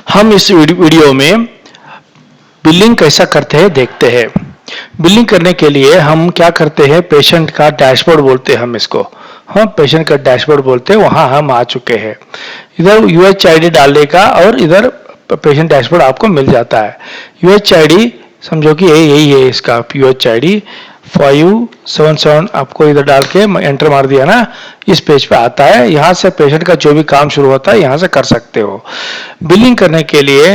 हम इस वीडियो में बिलिंग कैसा करते हैं देखते हैं। बिलिंग करने के लिए हम क्या करते हैं, पेशेंट का डैशबोर्ड बोलते हैं हम इसको। हाँ, पेशेंट का डैशबोर्ड बोलते हैं, वहां हम आ चुके हैं। इधर UHID डालने का और इधर पेशेंट डैशबोर्ड आपको मिल जाता है। UHID समझो कि यही है इसका UHID 577 आपको इधर डाल के एंटर मार दिया ना, इस पेज पे आता है। यहाँ से पेशेंट का जो भी काम शुरू होता है यहाँ से कर सकते हो। बिलिंग करने के लिए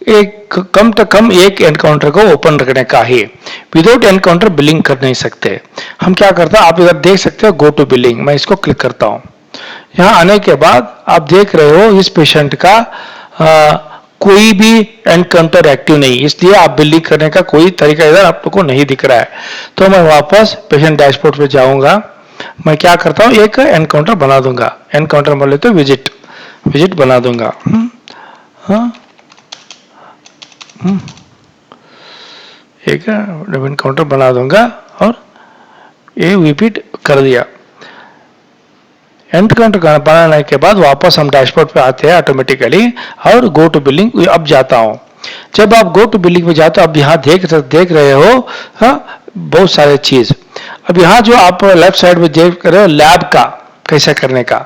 एक कम से कम एक एनकाउंटर को ओपन रखने का ही, विदाउट एनकाउंटर बिलिंग कर नहीं सकते। हम क्या करते हैं, आप इधर देख सकते हो गो टू बिलिंग, मैं इसको क्लिक करता हूँ। यहाँ आने के बाद आप देख रहे हो इस पेशेंट का कोई भी एनकाउंटर एक्टिव नहीं, इसलिए आप बिलिंग करने का कोई तरीका इधर आपको नहीं दिख रहा है। तो मैं वापस पेशेंट डैशबोर्ड पे जाऊंगा। मैं क्या करता हूँ, एक एनकाउंटर बना दूंगा। एनकाउंटर बोले तो विजिट बना दूंगा। हाँ, एक एनकाउंटर बना दूंगा और ये रिपीट कर दिया। एनकाउंटर बनाने के बाद वापस हम डैशबोर्ड पे आते हैं ऑटोमेटिकली और गो टू बिलिंग अब जाता हूं। जब आप गो टू बिलिंग में जाते हो, अब यहाँ देख रहे हो हाँ, बहुत सारे चीज। अब यहाँ जो आप लेफ्ट साइड में देख रहे हो लैब का कैसे करने का,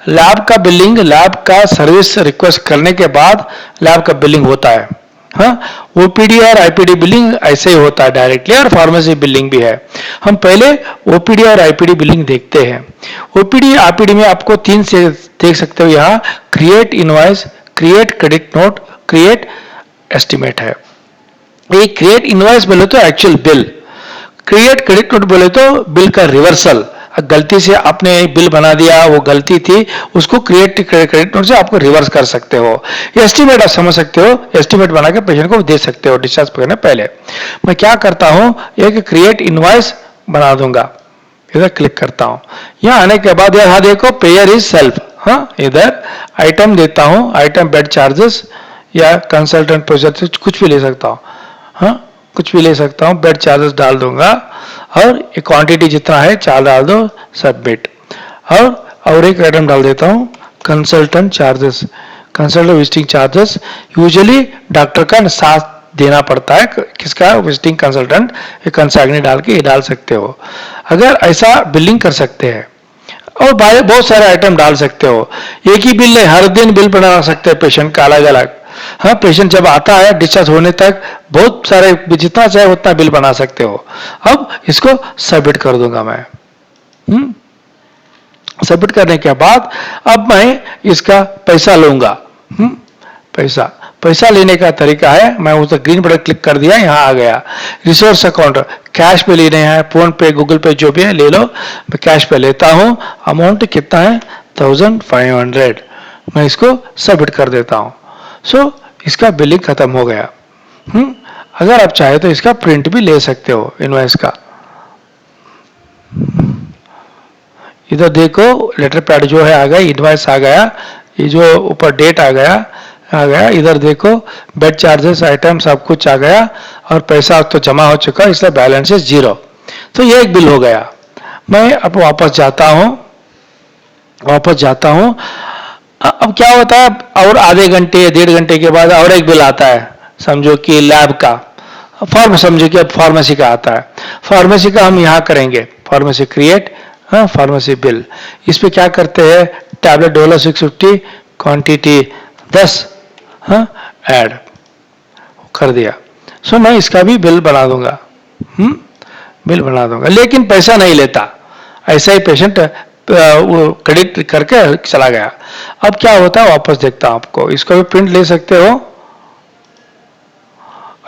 लैब का बिलिंग, लैब का सर्विस रिक्वेस्ट करने के बाद लैब का बिलिंग होता है। हाँ, ओपीडी और आईपीडी बिलिंग ऐसे ही होता है डायरेक्टली, और फार्मेसी बिलिंग भी है। हम पहले ओपीडी और आईपीडी बिलिंग देखते हैं। ओपीडी आईपीडी में आपको 3 से देख सकते हो, यहाँ create invoice, create credit note, create estimate है। ये क्रिएट इनवॉइस बोले तो actual bill, create credit note बोले तो बिल का रिवर्सल। गलती से आपने बिल बना दिया, वो गलती थी, उसको क्रिएट क्रेडिट नोट से आपको रिवर्स कर सकते हो। एस्टिमेट आप समझ सकते हो, एस्टिमेट बना के पेशेंट को दे सकते हो डिस्चार्ज करने पहले। मैं क्या करता हूं, एक क्रिएट इनवॉइस बना दूंगा, इधर क्लिक करता हूं। यहाँ आने के बाद यहाँ देखो पेयर इज सेल्फ, हाँ, इधर आइटम देता हूं, आइटम बेड चार्जेस या कंसल्टेंट प्रोजेक्ट कुछ भी ले सकता हूँ। हाँ, कुछ भी ले सकता हूँ, बेड चार्जेस डाल दूंगा और क्वांटिटी जितना है 4 डाल दो, सबमिट। और एक आइटम डाल देता हूँ consultant charges, consultant visiting charges. Usually doctor का साथ देना पड़ता है, किसका, विजिटिंग कंसल्टेंट, कंसाग्नी डाल के ये डाल सकते हो। अगर ऐसा बिलिंग कर सकते हैं और बहुत सारे आइटम डाल सकते हो। एक ही बिल नहीं, हर दिन बिल बना सकते हैं पेशेंट का अलग अलग। हाँ, पेशेंट जब आता है डिस्चार्ज होने तक बहुत सारे, जितना चाहे उतना बिल बना सकते हो। अब इसको सबमिट कर दूंगा मैं। सबमिट करने के बाद अब मैं इसका पैसा लूंगा। पैसा लेने का तरीका है, मैं उस ग्रीन बटन क्लिक कर दिया, यहाँ आ गया रिसोर्स अकाउंट, कैश पे लेने हैं, फोन पे, गूगल पे, जो भी है ले लो। मैं कैश पे लेता हूँ। अमाउंट कितना है, 1500। मैं इसको सबमिट कर देता हूँ। सो इसका बिलिंग खत्म हो गया। अगर आप चाहे तो इसका प्रिंट भी ले सकते हो इनवॉइस का। इधर देखो लेटर पैड जो है आ गया, इनवॉइस आ गया, ये जो ऊपर डेट आ गया। इधर देखो बेड चार्जेस, आइटम सब कुछ आ गया और पैसा तो जमा हो चुका, इसलिए बैलेंस है 0। तो ये एक बिल हो गया। मैं अब वापस जाता हूँ। अब क्या होता है, और आधे घंटे 1.5 घंटे के बाद और एक बिल आता है, समझो कि लैब का, समझो कि अब फार्मेसी का आता है। फार्मेसी का हम यहाँ करेंगे, फार्मेसी क्रिएट, हाँ, फार्मेसी बिल। इस पे क्या करते हैं, टैबलेट डोलो 650, क्वांटिटी 10, हाँ, ऐड कर दिया। सो मैं इसका भी बिल बना दूंगा। बिल बना दूंगा, लेकिन पैसा नहीं लेता, ऐसा ही पेशेंट वो क्रेडिट करके चला गया। अब क्या होता है, वापस देखता हूं आपको, इसको भी प्रिंट ले सकते हो।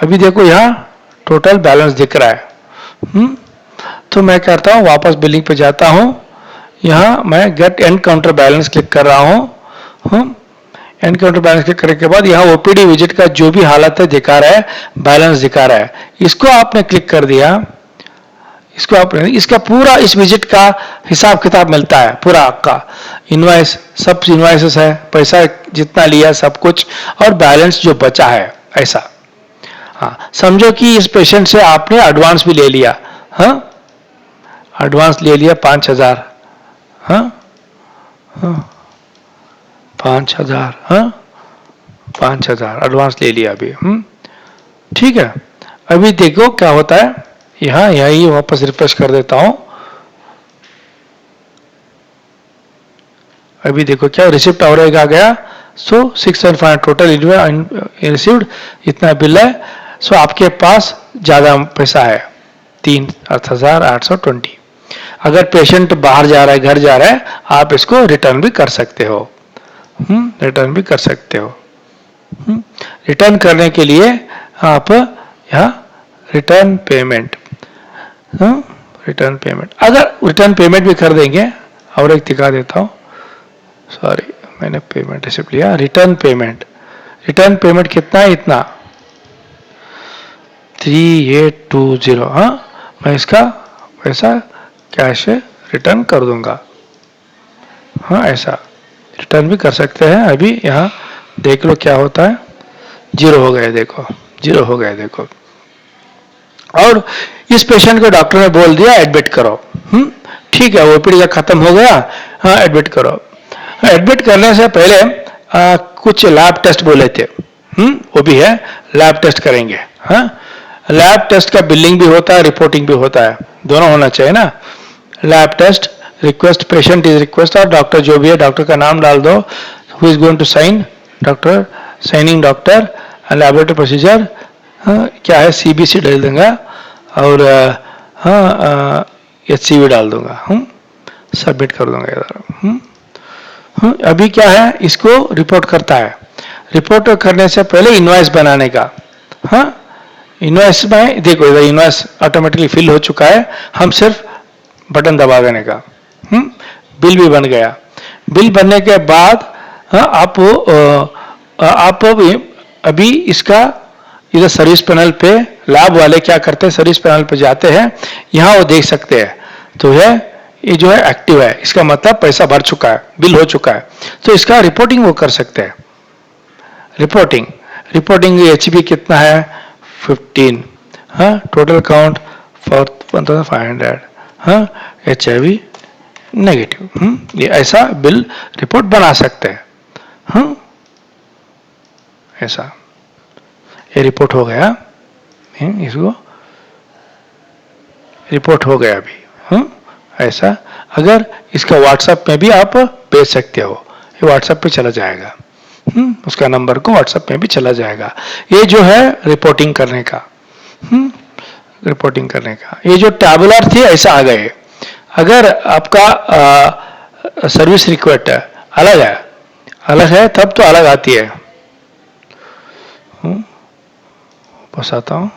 अभी देखो यहाँ टोटल बैलेंस दिख रहा है। तो मैं करता हूँ, वापस बिलिंग पे जाता हूँ। यहाँ मैं get and counter balance click कर रहा हूँ। एंड काउंटर बैलेंस क्लिक करने के बाद यहाँ ओपीडी विजिट का जो भी हालत है दिखा रहा है, बैलेंस दिखा रहा है। इसको आपने क्लिक कर दिया, इसको आपने, इसका पूरा इस विजिट का हिसाब किताब मिलता है, पूरा आपका इनवॉइस, सब इनवॉइसेस है, पैसा जितना लिया सब कुछ, और बैलेंस जो बचा है ऐसा। हाँ, समझो कि इस पेशेंट से आपने एडवांस भी ले लिया, हाँ, एडवांस ले लिया 5000, हाँ, 5000, हाँ, 5,000 एडवांस ले लिया अभी। ठीक है, अभी देखो क्या होता है। यहाँ यही वापस रिफ्रेश कर देता हूं। अभी देखो क्या रिसिप्ट एवरेज आ गया। सो 6.5 टोटल रिसीव्ड, इतना बिल है। सो आपके पास ज्यादा पैसा है, 3,820। अगर पेशेंट बाहर जा रहा है, घर जा रहा है, आप इसको रिटर्न भी कर सकते हो। रिटर्न भी कर सकते हो। रिटर्न करने के लिए आप यहाँ रिटर्न पेमेंट, रिटर्न पेमेंट, अगर रिटर्न पेमेंट भी कर देंगे, और एक दिखा देता हूँ। सॉरी, मैंने पेमेंट रिसिप्ट लिया। रिटर्न पेमेंट, रिटर्न पेमेंट कितना है? इतना 3820। हाँ, मैं इसका पैसा कैश रिटर्न कर दूंगा। हाँ, ऐसा रिटर्न भी कर सकते हैं। अभी यहाँ देख लो क्या होता है। 0 हो गए, देखो 0 हो गए, देखो। और इस पेशेंट को डॉक्टर ने बोल दिया एडमिट करो। ठीक है, ओपीडी का खत्म हो गया। हाँ, एडमिट करो। एडमिट करने से पहले कुछ लैब टेस्ट बोले थे। वो भी है, लैब टेस्ट करेंगे। हाँ, लैब टेस्ट का बिलिंग भी होता है, रिपोर्टिंग भी होता है, दोनों होना चाहिए ना। Lab test request, patient is request, और डॉक्टर जो भी है डॉक्टर का नाम डाल दो, who is going to sign, doctor, signing doctor, laboratory procedure क्या है, सीबीसी डाल दूंगा, और हाँ HCV डाल दूंगा। सबमिट कर दूंगा इधर। अभी क्या है, इसको रिपोर्ट करता है। रिपोर्ट करने से पहले इनवॉइस बनाने का। हाँ, इनवॉइस में देखो इधर इनवॉइस ऑटोमेटिकली फिल हो चुका है, हम सिर्फ बटन दबा देने का। बिल भी बन गया। बिल बनने के बाद आप अभी इसका इधर सर्विस पैनल पे लैब वाले क्या करते हैं, सर्विस पैनल पे जाते हैं, यहाँ वो देख सकते हैं। तो ये जो है एक्टिव है, इसका मतलब पैसा भर चुका है, बिल हो चुका है। तो इसका रिपोर्टिंग वो कर सकते हैं। रिपोर्टिंग HB कितना है, 15। हाँ, टोटल काउंट 1,500। हाँ, HIV नेगेटिव। ये ऐसा बिल रिपोर्ट बना सकते हैं। ऐसा ये रिपोर्ट हो गया। इसको रिपोर्ट हो गया अभी। ऐसा अगर इसका व्हाट्सएप में भी आप भेज सकते हो, ये व्हाट्सएप पे चला जाएगा। उसका नंबर को व्हाट्सएप में भी चला जाएगा। ये जो है रिपोर्टिंग करने का। रिपोर्टिंग करने का ये जो टैबुलर थी ऐसा आ गए। अगर आपका सर्विस रिक्वेस्ट अलग है तब तो अलग आती है। वापस आता हूँ,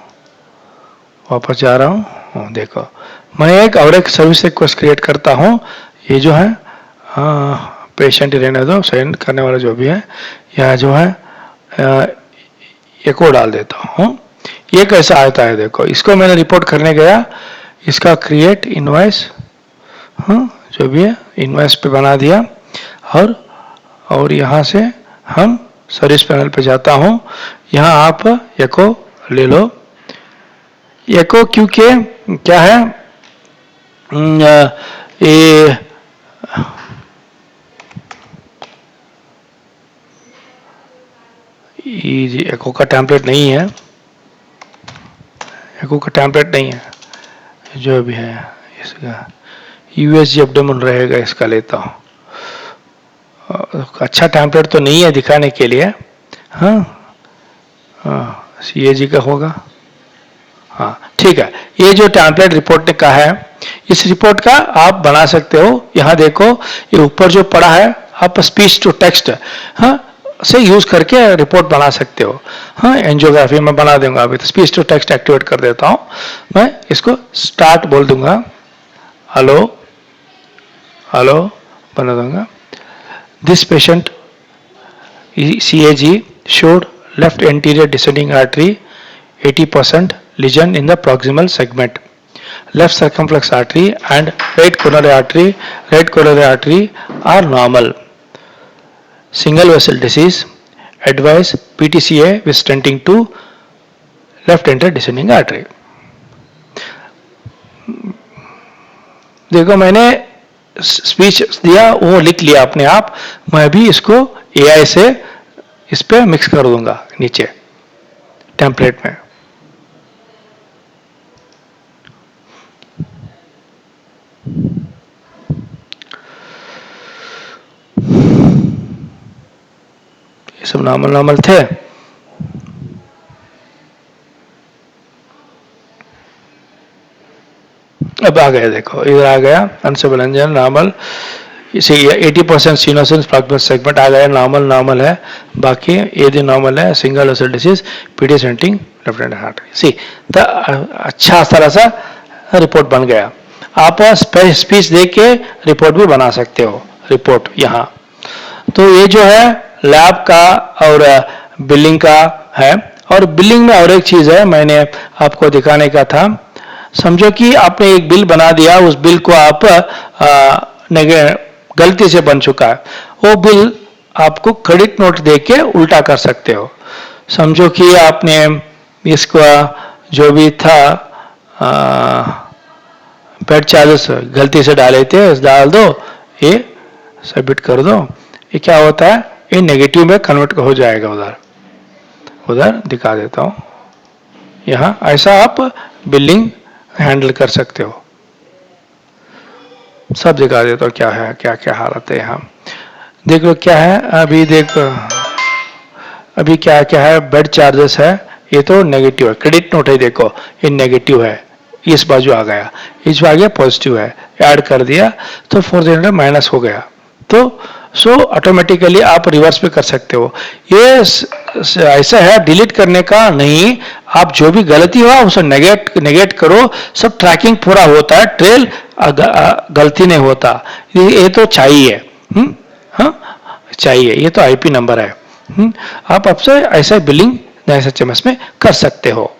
वापस जा रहा हूँ। देखो मैं एक सर्विस रिक्वेस्ट क्रिएट करता हूँ। ये जो है पेशेंट रहने दो, साइन करने वाला जो भी है, यहाँ जो है एको डाल देता हूँ। ये कैसा आता है देखो, इसको मैंने रिपोर्ट करने गया, इसका क्रिएट इनवॉइस, जो भी है इनवॉइस पे बना दिया। और यहाँ से हम सर्विस पैनल पे जाता हूँ। यहाँ आप एको ले लो। एको क्योंकि क्या है, ये एको का टेम्पलेट नहीं है, एको का टेम्पलेट नहीं है। जो भी है इसका USG एब्डोमेन रहेगा, इसका लेता हूँ। अच्छा टेम्पलेट तो नहीं है दिखाने के लिए। CAG का होगा। हाँ ठीक है, ये जो टेम्पलेट रिपोर्ट का है, इस रिपोर्ट का आप बना सकते हो। यहाँ देखो ये ऊपर जो पड़ा है, आप स्पीच टू टेक्स्ट से यूज करके रिपोर्ट बना सकते हो। एंजियोग्राफी में बना दूंगा। अभी तो स्पीच टू टेक्स्ट एक्टिवेट कर देता हूँ। मैं इसको स्टार्ट बोल दूंगा, हेलो हेलो बना दूंगा। This patient CAG showed left anterior descending artery 80% lesion in the proximal segment. Left circumflex artery and right coronary artery are normal. Single vessel disease. Advise PTCA with stenting to left anterior descending artery. देखो मैंने speech दिया, वो लिख लिया अपने आप। मैं भी इसको AI से इस पे मिक्स कर दूंगा नीचे टेम्पलेट में। ये सब नॉर्मल नॉर्मल थे। अब आ गया, देखो इधर आ गया अनस्टेबल एंजाइम नॉर्मल, इसे 80% सिनोसिस प्रॉक्सिमल सेगमेंट आ गया, नॉर्मल नॉर्मल है, बाकी ये भी नॉर्मल है, सिंगल सेल डिसीज, पीडी सेंटिंग लेफ्ट हैंड हार्ट सी तो अच्छा तरह सा रिपोर्ट बन गया। आप स्पीच देख के रिपोर्ट भी बना सकते हो, रिपोर्ट यहाँ। तो ये जो है लैब का और बिलिंग का है। और बिलिंग में और एक चीज है मैंने आपको दिखाने का था। समझो कि आपने एक बिल बना दिया, उस बिल को आप गलती से बन चुका है, वो बिल आपको क्रेडिट नोट देके उल्टा कर सकते हो। समझो कि आपने इसका जो भी था बेड चार्जेस गलती से डाले थे, डाल दो, ये सबमिट कर दो, ये क्या होता है, ये नेगेटिव में कन्वर्ट हो जाएगा। उधर दिखा देता हूं, यहां ऐसा आप बिलिंग हैंडल कर सकते हो। सब दिखा देता हूं क्या है, क्या क्या हालत है। यहाँ देखो क्या है, अभी देखो अभी क्या क्या है, बेड चार्जेस है, ये तो नेगेटिव है, क्रेडिट नोट है, देखो ये नेगेटिव है, इस बाजू आ गया, इस बाजू गया पॉजिटिव है, ऐड कर दिया तो 400 माइनस हो गया। तो सो ऑटोमेटिकली आप रिवर्स भी कर सकते हो। ये ऐसा है, डिलीट करने का नहीं, आप जो भी गलती हुआ उसे नेगेट करो, सब ट्रैकिंग पूरा होता है, ट्रेल गलती नहीं होता। ये तो चाहिए, हाँ चाहिए, ये तो आईपी नंबर है। आप आपसे ऐसा बिलिंग एसएचएमएस में कर सकते हो।